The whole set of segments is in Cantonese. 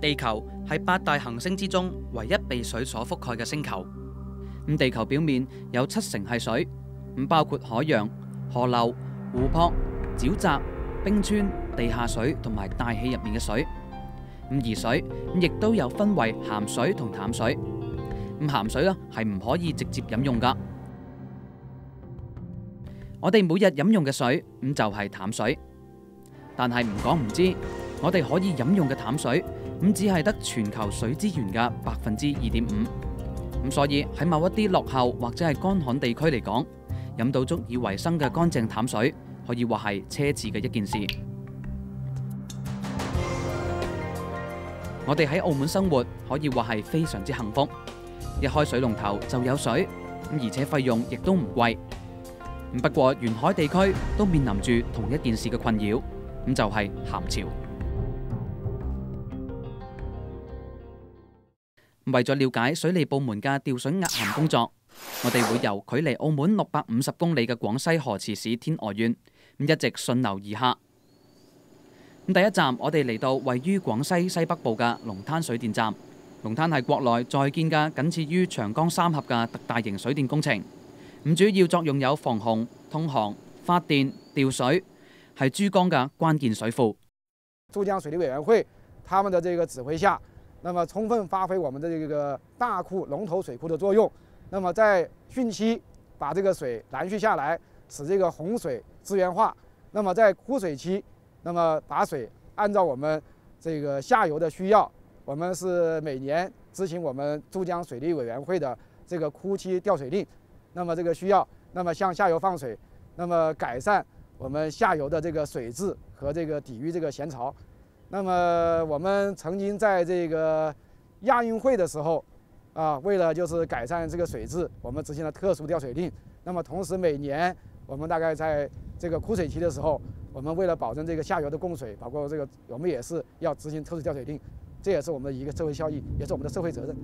地球係8大行星之中唯一被水所覆蓋嘅星球。地球表面有70%係水，包括海洋、河流、湖泊、沼澤、冰川、地下水同埋大氣入面嘅水。而水亦都有分為鹹水同淡水。鹹水係唔可以直接飲用噶。我哋每日飲用嘅水就係淡水，但係唔講唔知，我哋可以飲用嘅淡水只係得全球水資源嘅2.5%。所以喺某一啲落後或者係乾旱地區嚟講，飲到足以維生嘅乾淨淡水，可以話係奢侈嘅一件事。我哋喺澳門生活，可以話係非常之幸福。一開水龍頭就有水，而且費用亦都唔貴。不過沿海地區都面臨住同一件事嘅困擾，就係鹹潮。為咗了解水利部門嘅調水壓鹹工作，我哋會由距離澳門650公里嘅廣西河池市天鵝縣一直順流而下。第一站，我哋嚟到位於廣西西北部嘅龍灘水電站。龍灘係國內在建嘅僅次於長江三峽嘅特大型水電工程。主要作用有防洪、通航、發電、調水，係珠江嘅關鍵水庫。珠江水利委員會他們的這個指揮下，那麼充分發揮我們的這個大庫龍頭水庫的作用。那麼在汛期把這個水攔蓄下來，使這個洪水資源化。那麼在枯水期，那麼把水按照我們這個下游的需要，我們是每年執行我們珠江水利委員會的這個枯期調水令。那麼這個需要，那麼向下游放水，那麼改善我們下游的這個水質和這個抵禦這個鹹潮。那麼我們曾經在這個亞運會的時候，為了就是改善這個水質，我們執行了特殊調水令。那麼同時每年我們大概在這個枯水期的時候，我們為了保證這個下游的供水，包括這個我們也是要執行特殊調水令，這也是我們的一個社會效益，也是我們的社會責任。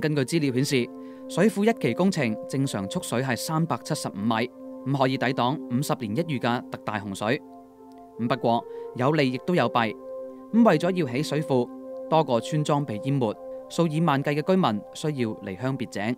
根據資料顯示，水庫一期工程正常蓄水係375米，可以抵擋50年一遇嘅特大洪水。不過有利亦都有弊。為咗要起水庫，多個村莊被淹沒，數以萬計嘅居民需要離鄉別井。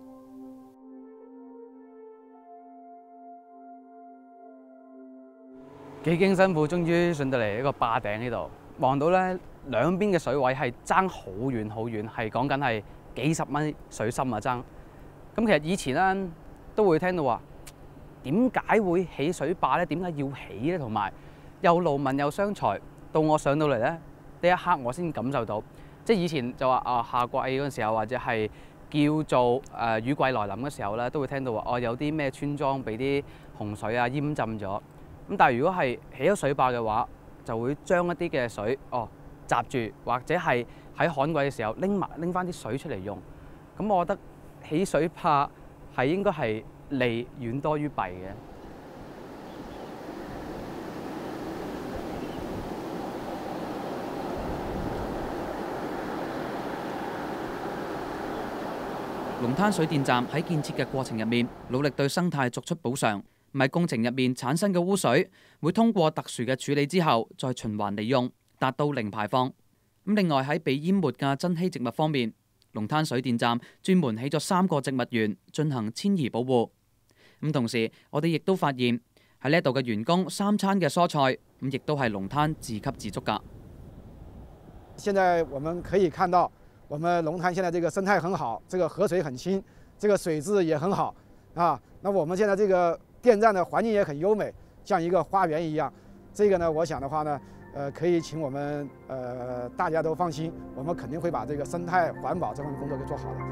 幾經辛苦，終於上到嚟一個壩頂呢度，望到咧兩邊嘅水位係爭好遠好遠，係講緊係幾十米水深啊爭。咁其實以前咧都會聽到話，點解會起水壩咧？點解要起咧？同埋又勞民又傷財。到我上到嚟咧，呢一刻我先感受到，即係以前就話夏季嗰陣時候，或者係叫做雨季來臨嘅時候咧，都會聽到話有啲咩村莊俾啲洪水啊淹浸咗。咁但係如果係起咗水壩嘅話，就會將一啲嘅水閘住，或者係喺旱季嘅時候拎翻啲水出嚟用。咁我覺得起水壩係應該係利遠多於弊嘅。龍灘水電站喺建設嘅過程入面，努力對生態作出補償。喺工程入面產生嘅污水會通過特殊嘅處理之後，再循環利用，達到零排放。另外喺被淹沒嘅珍稀植物方面，龍灘水電站專門起咗3個植物園進行遷移保護。同時我哋亦都發現喺呢度嘅員工3餐嘅蔬菜亦都係龍灘自給自足㗎。現在我們可以看到，我們龍灘現在這個生態很好，這個河水很清，這個水質也很好啊。那我們現在這個電站的環境也很優美，像一個花園一樣。這個呢，我想的話呢，可以請我們大家都放心，我們肯定會把這個生態環保這方面工作給做好的啊。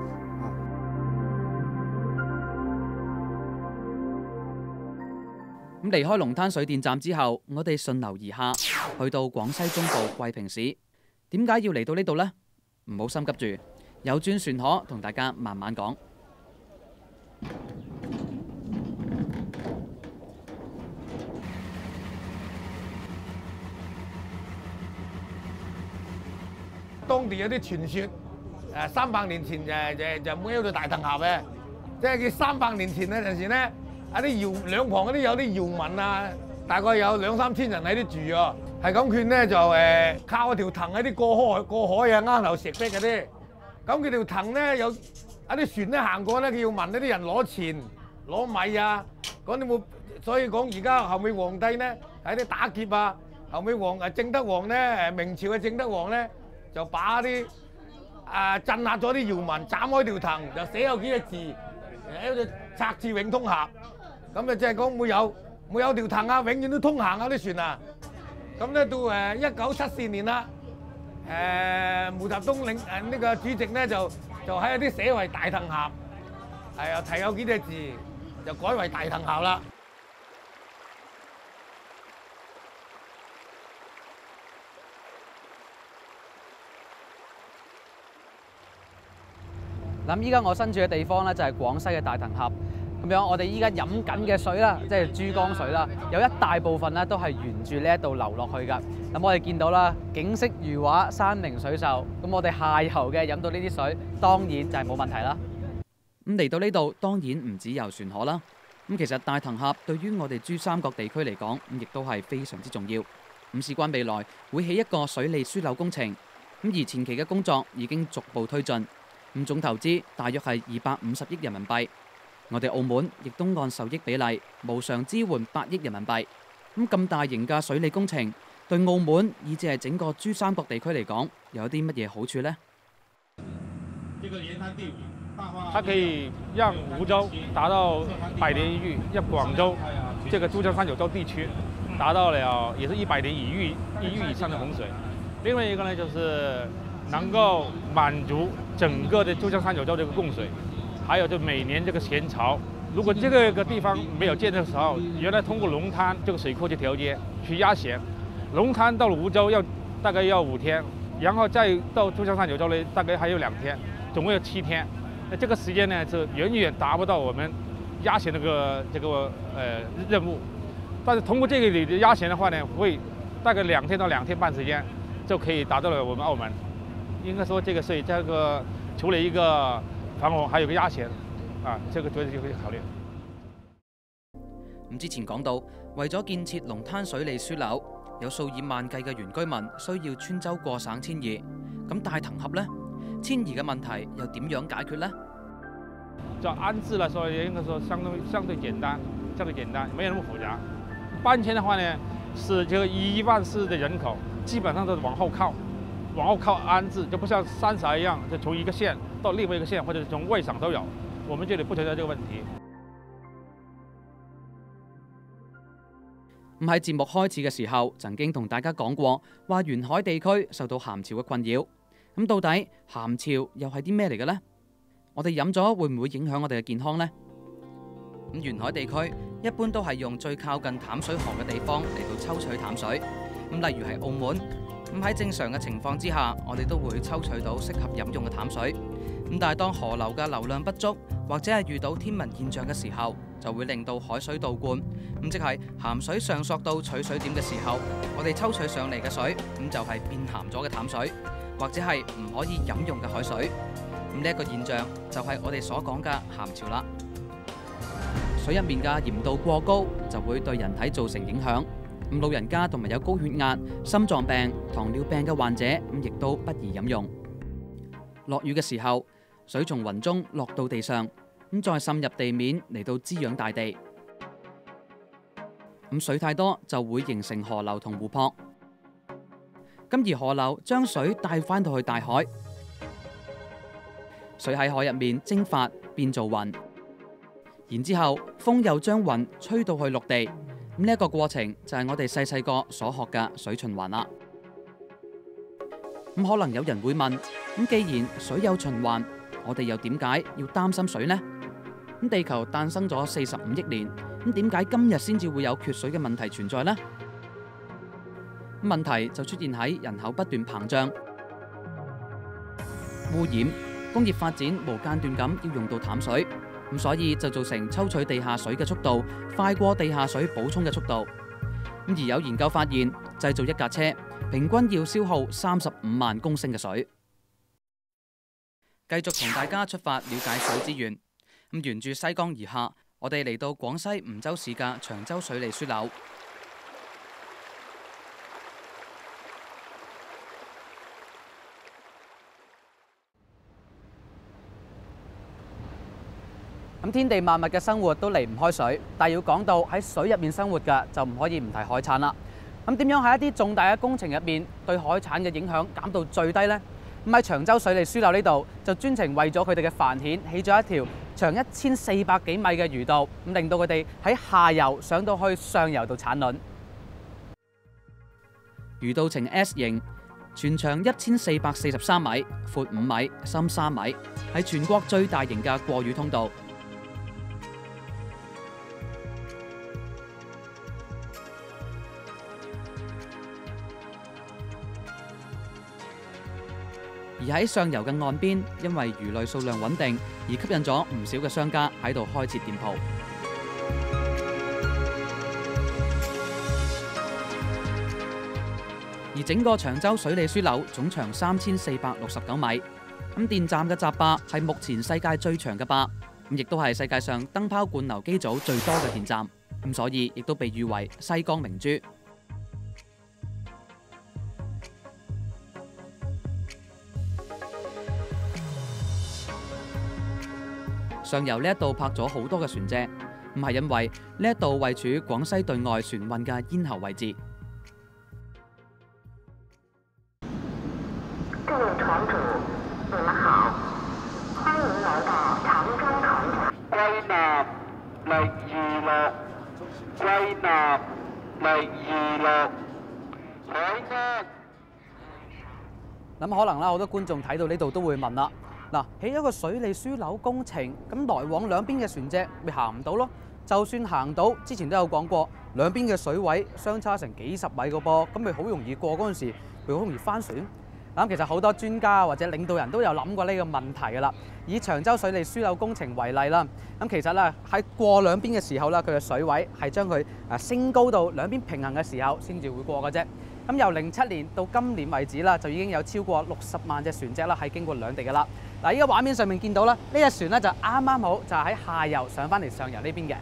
離開龍灘水電站之後，我哋順流而下，去到廣西中部桂平市。點解要嚟到呢度呢？唔好心急住，有專船可同大家慢慢講。當地有啲傳說，300年前就冇一條大藤峽嘅，即係佢300年前嗰陣時咧，喺啲兩旁嗰啲有啲窯民啊，大概有2、3千人喺度住啊，係咁勸咧就靠條藤喺啲過海啊啱頭石壁嗰啲。咁佢條藤咧有一啲船咧行過咧，佢要問呢啲人攞錢攞米啊。講你冇，所以講而家後尾皇帝咧喺啲打劫啊，後尾正德皇咧明朝嘅正德皇咧就把啲鎮壓咗啲謠民，斬開條藤就寫有幾隻字，一隻策字永通峽。咁啊即係講冇有條藤啊，永遠都通行啊啲船啊。咁咧到1974年啦，毛澤東呢個主席咧就喺啲寫為大藤峽，係啊提有幾隻字就改為大藤峽啦。咁依家我身處嘅地方咧就係廣西嘅大藤峽。咁樣我哋依家飲緊嘅水啦，即係珠江水啦，有一大部分咧都係沿住呢一度流落去㗎。咁我哋見到啦，景色如畫，山明水秀。咁我哋下游嘅飲到呢啲水，當然就係冇問題啦。咁嚟到呢度，當然唔止遊船河啦。咁其實大藤峽對於我哋珠三角地區嚟講，亦都係非常之重要。咁事關未來會起一個水利樞紐工程，咁而前期嘅工作已經逐步推進。咁總投資大約係250億人民幣。我哋澳門亦都按受益比例無償支援8億人民幣。咁大型嘅水利工程對澳門以至係整個珠三角地區嚟講，有啲乜嘢好處呢？它可以讓梧州達到100年一遇，讓廣州這個珠江三角洲地區達到了也是100年一遇以上的洪水。另外一個呢，就是能夠滿足整個的珠江三角洲這個供水。還有就每年這個鹹潮，如果這個地方沒有建設的時候，原來通過龍灘這個水庫去調節去壓鹹，龍灘到梧州大概要5天，然後再到珠江三角洲呢大概還有2天，總共有7天。那這個時間呢是遠遠達不到我們壓鹹這個任務，但是通過這個裏的壓鹹的話呢，會大概2天到2天半時間就可以達到了我們澳門。應該說這個是這個除了一個防洪，還有個壓鹹，這個絕對就可以考慮。咁之前講到，為咗建設龍灘水利樞紐，有數以萬計嘅原居民需要穿州過省遷移。咁大藤峽呢，遷移嘅問題又點樣解決呢？就安置來說，應該說相對簡單，沒有那麼複雜。搬遷的話呢，是就1萬4的人口，基本上都是往後靠安置，就不像三峽一樣，就從一個縣到另外一個縣，或者從外省都有。我們這裡不存在這個問題。咁喺節目開始嘅時候，曾經同大家講過，話沿海地區受到鹹潮嘅困擾。咁到底鹹潮又係啲咩嚟嘅呢？我哋飲咗會唔會影響我哋嘅健康呢？咁沿海地區一般都係用最靠近淡水河嘅地方嚟到抽取淡水。咁例如係澳門。咁喺正常嘅情況之下，我哋都會抽取到適合飲用嘅淡水。咁但係當河流嘅流量不足，或者係遇到天文現象嘅時候，就會令到海水倒灌。咁即係鹹水上溯到取水點嘅時候，我哋抽取上嚟嘅水，咁就係變鹹咗嘅淡水，或者係唔可以飲用嘅海水。咁呢一個現象就係我哋所講嘅鹹潮啦。水入面嘅鹽度過高，就會對人體造成影響。咁老人家同埋有高血壓、心臟病、糖尿病嘅患者，咁亦都不宜飲用。落雨嘅時候，水從雲中落到地上，咁再滲入地面嚟到滋養大地。咁水太多就會形成河流同湖泊。咁而河流將水帶翻到去大海，水喺海入面蒸發變做雲，然之後風又將雲吹到去陸地。咁呢一個過程就係我哋細細個所學嘅水循環啦。咁可能有人會問，咁既然水有循環，我哋又點解要擔心水呢？咁地球誕生咗45億年，咁點解今日先至會有缺水嘅問題存在呢？問題就出現喺人口不斷膨脹、污染、工業發展無間斷咁要用到淡水。咁所以就造成抽取地下水嘅速度快過地下水補充嘅速度。咁而有研究發現，製造一架車平均要消耗35萬公升嘅水。繼續同大家出發了解水資源。咁沿住西江而下，我哋嚟到廣西梧州市嘅長洲水利樞紐。咁天地萬物嘅生活都離唔開水，但係要講到喺水入面生活嘅，就唔可以唔提海產啦。咁點樣喺一啲重大嘅工程入面對海產嘅影響減到最低呢？咁喺長洲水利樞紐呢度就專程為咗佢哋嘅繁衍起咗一條長1400幾米嘅魚道，咁令到佢哋喺下游上到去上游度產卵。魚道呈 S 型，全長1443米，闊5米，深3米，係全國最大型嘅過魚通道。而喺上游嘅岸邊，因為魚類數量穩定，而吸引咗唔少嘅商家喺度開設店鋪。而整個長洲水利樞紐總長3469米，咁電站嘅閘壩係目前世界最長嘅壩，咁亦都係世界上燈泡灌流機組最多嘅電站，咁所以亦都被譽為西江明珠。上游呢一度泊咗好多嘅船隻，唔係因為呢一度位處廣西對外船運嘅咽喉位置。各位船主，你們好，歡迎來到長洲船廠。歸納力娛樂，歸納力娛樂，海灘。咁可能啦，好多觀眾睇到呢度都會問啦。嗱，起咗個水利樞紐工程，咁來往兩邊嘅船隻咪行唔到咯？就算行到，之前都有講過，兩邊嘅水位相差成幾十米個噃，咁咪好容易過嗰陣時，咪好容易翻船。咁其實好多專家或者領導人都有諗過呢個問題㗎啦。以長洲水利樞紐工程為例啦，咁其實咧喺過兩邊嘅時候咧，佢嘅水位係將佢升高到兩邊平衡嘅時候先至會過嘅啫。咁由07年到今年為止啦，就已經有超過60萬隻船隻啦係經過兩地㗎啦。嗱，依家畫面上面見到啦，呢隻船咧就啱啱好就喺下游上返嚟上游呢邊嘅。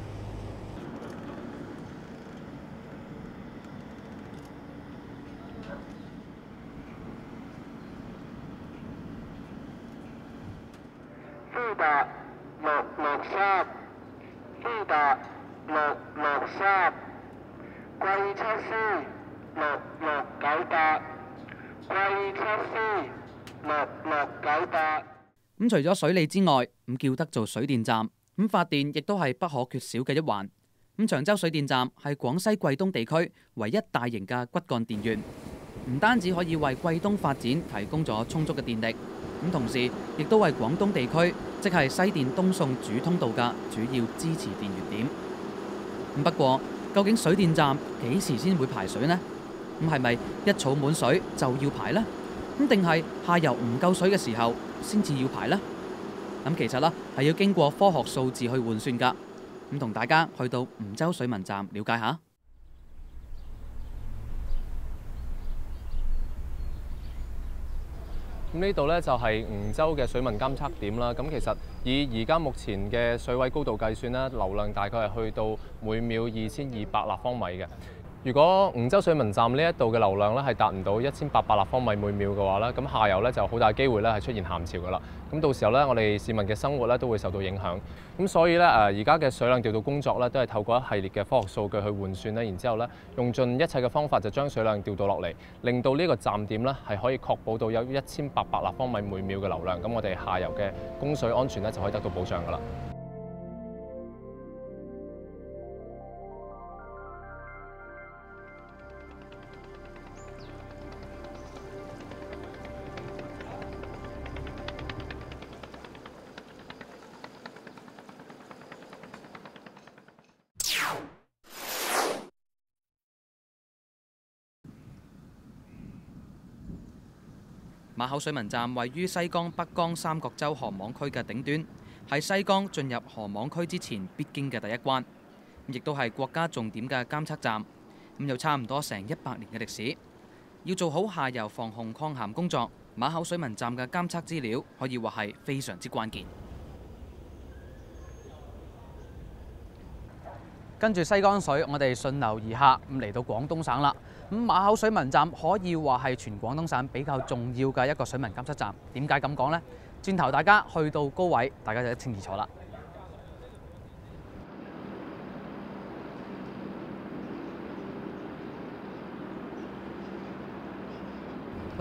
飛達663，飛達663，貴七 C 6698，貴七 C 6698。咁除咗水利之外，咁叫得做水電站，咁發電亦都係不可缺少嘅一環。咁長洲水電站係廣西桂東地區唯一大型嘅骨幹電源，唔單止可以為桂東發展提供咗充足嘅電力，咁同時亦都為廣東地區，即係西電東送主通道嘅主要支持電源點。咁不過，究竟水電站幾時先會排水呢？咁係咪一儲滿水就要排呢？咁定係下游唔夠水嘅時候先至要排呢？咁其實呢係要經過科學數字去換算㗎。咁同大家去到梧州水文站了解下。咁呢度呢，就係梧州嘅水文監測點啦。咁其實以而家目前嘅水位高度計算啦，流量大概係去到每秒2200立方米嘅。如果梧州水文站呢一度嘅流量咧係達唔到1800立方米每秒嘅話咧，咁下游咧就好大機會咧係出現鹹潮㗎啦。咁到時候咧，我哋市民嘅生活咧都會受到影響。咁所以咧而家嘅水量調度工作咧都係透過一系列嘅科學數據去換算咧，然之後咧用盡一切嘅方法就將水量調度落嚟，令到呢個站點咧係可以確保到有1800立方米每秒嘅流量。咁我哋下游嘅供水安全咧就可以得到保障㗎啦。馬口水文站位於西江、北江三角洲河網區嘅頂端，係西江進入河網區之前必經嘅第一關，亦都係國家重點嘅監測站。咁有差唔多成100年嘅歷史。要做好下游防洪抗鹹工作，馬口水文站嘅監測資料可以話係非常之關鍵。跟住西江水，我哋順流而下，咁嚟到廣東省啦。咁馬口水文站可以話係全廣東省比較重要嘅一個水文監測站。點解咁講呢？轉頭大家去到高位，大家就一清二楚啦。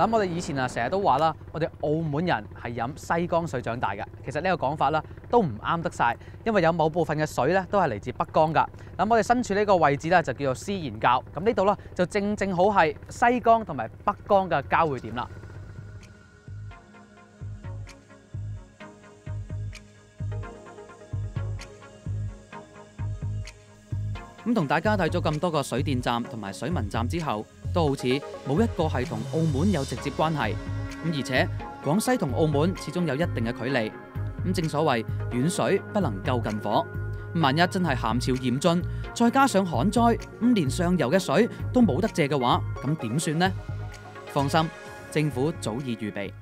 嗱，我哋以前成日都話啦，我哋澳門人係飲西江水長大嘅。其實呢個講法啦都唔啱得晒，因為有某部分嘅水咧都係嚟自北江㗎。咁我哋身處呢個位置咧就叫做思賢滘，咁呢度啦就正好係西江同埋北江嘅交匯點啦。咁同大家睇咗咁多個水電站同埋水文站之後，都好似冇一個係同澳門有直接關係。咁而且廣西同澳門始終有一定嘅距離。咁正所謂遠水不能救近火。萬一真係鹹潮嚴峻，再加上旱災，咁連上游嘅水都冇得借嘅話，咁點算呢？放心，政府早已預備。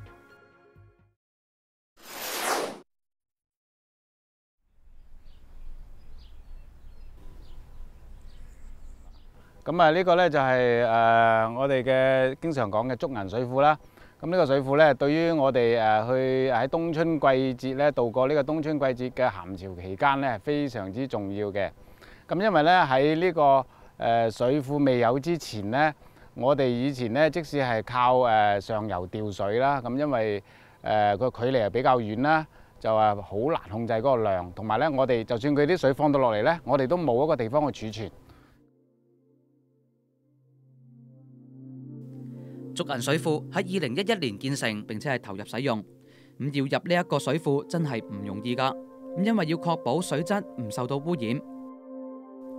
咁啊，呢個咧就係我哋嘅經常講嘅竹銀水庫啦。咁呢個水庫咧，對於我哋去喺冬春季節咧度過呢個冬春季節嘅鹹潮期間咧，係非常之重要嘅。咁因為咧喺呢個水庫未有之前咧，我哋以前咧即使係靠上游調水啦，咁因為個距離係比較遠啦，就係好難控制嗰個量，同埋咧我哋就算佢啲水放到落嚟咧，我哋都冇一個地方去儲存。竹銀水庫喺2011年建成，並且係投入使用。咁要入呢一個水庫真係唔容易㗎。咁因為要確保水質唔受到污染，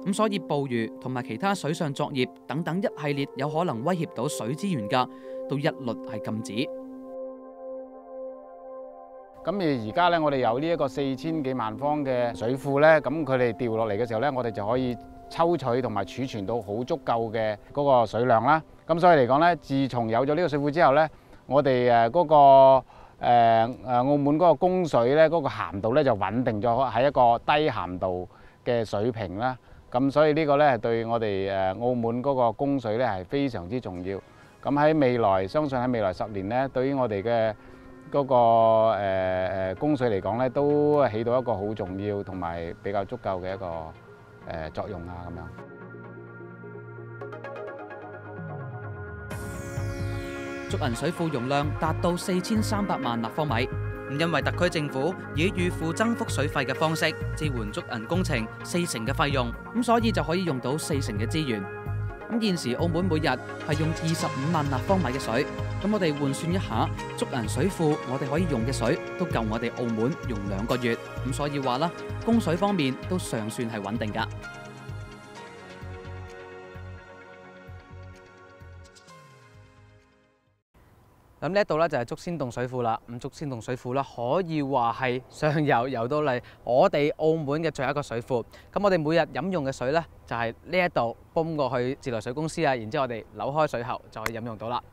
咁所以捕魚同埋其他水上作業等等一系列有可能威脅到水資源㗎，都一律係禁止。咁而家咧，我哋有呢一個4000幾萬方嘅水庫咧，咁佢哋掉落嚟嘅時候咧，我哋就可以抽取同埋儲存到好足夠嘅嗰個水量啦。咁所以嚟講咧，自從有咗呢個水庫之後咧，我哋嗰個澳門嗰個供水咧，嗰個鹹度咧就穩定咗喺一個低鹹度嘅水平啦。咁所以呢個咧係對我哋澳門嗰個供水咧係非常之重要。咁喺未來，相信喺未來10年咧，對於我哋嘅嗰個供水嚟講咧，都起到一個好重要同埋比較足夠嘅一個作用啊咁樣。竹銀水庫容量達到4300萬立方米。咁因為特區政府以預付增幅水費嘅方式支援竹銀工程40%嘅費用，咁所以就可以用到40%嘅資源。咁現時澳門每日係用25萬立方米嘅水，咁我哋換算一下，竹銀水庫我哋可以用嘅水都夠我哋澳門用2個月。咁所以話啦，供水方面都尚算係穩定㗎。咁呢一度咧就係竹仙洞水庫啦。咁竹仙洞水庫啦，可以話係上游游到嚟我哋澳門嘅最後一個水庫。咁我哋每日飲用嘅水咧，就係呢一度泵過去自來水公司啊，然之後我哋扭開水喉就可以飲用到啦。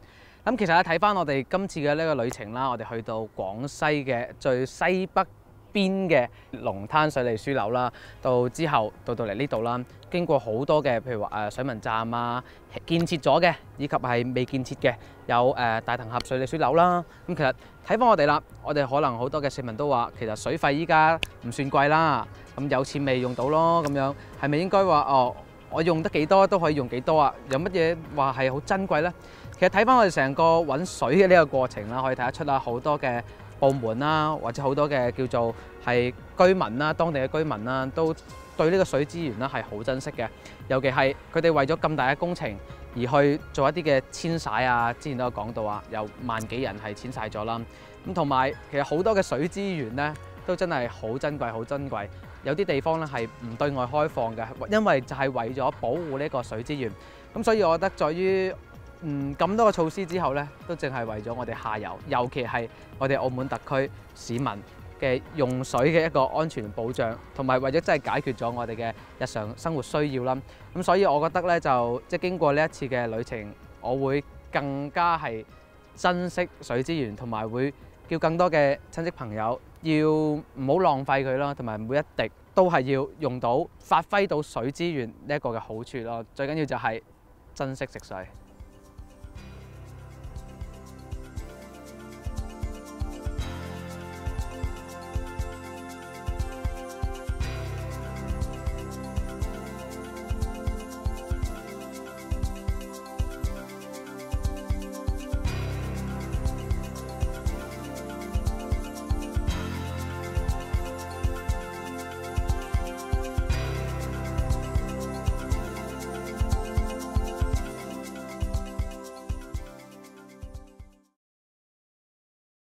咁其實咧睇翻我哋今次嘅呢個旅程啦，我哋去到廣西嘅最西北邊嘅龍灘水利樞紐啦，到之後到嚟呢度啦，經過好多嘅譬如話水文站啊，建設咗嘅，以及係未建設嘅，有大騰峽水利樞紐啦。咁其實睇翻我哋啦，我哋可能好多嘅市民都話，其實水費依家唔算貴啦，咁有錢未用到咯，咁樣係咪應該話哦？我用得幾多都可以用幾多啊？有乜嘢話係好珍貴呢？其實睇翻我哋成個揾水嘅呢個過程啦，可以睇得出啦，好多嘅部門啦，或者好多嘅叫做係居民啦，當地嘅居民啦，都對呢個水資源啦係好珍惜嘅。尤其係佢哋為咗咁大嘅工程而去做一啲嘅遷徙啊，之前都有講到啊，有萬幾人係遷徙咗啦。咁同埋其實好多嘅水資源咧，都真係好珍貴，好珍貴。有啲地方咧係唔對外開放嘅，因為就係為咗保護呢個水資源。咁所以我覺得在於咁多個措施之後咧，都淨係為咗我哋下游，尤其係我哋澳門特區市民嘅用水嘅一個安全保障，同埋為咗真係解決咗我哋嘅日常生活需要啦。咁所以我覺得咧，就即係經過呢一次嘅旅程，我會更加係珍惜水資源，同埋會叫更多嘅親戚朋友要唔好浪費佢啦，同埋每一滴都係要用到，發揮到水資源呢一個嘅好處咯。最緊要就係珍惜食水。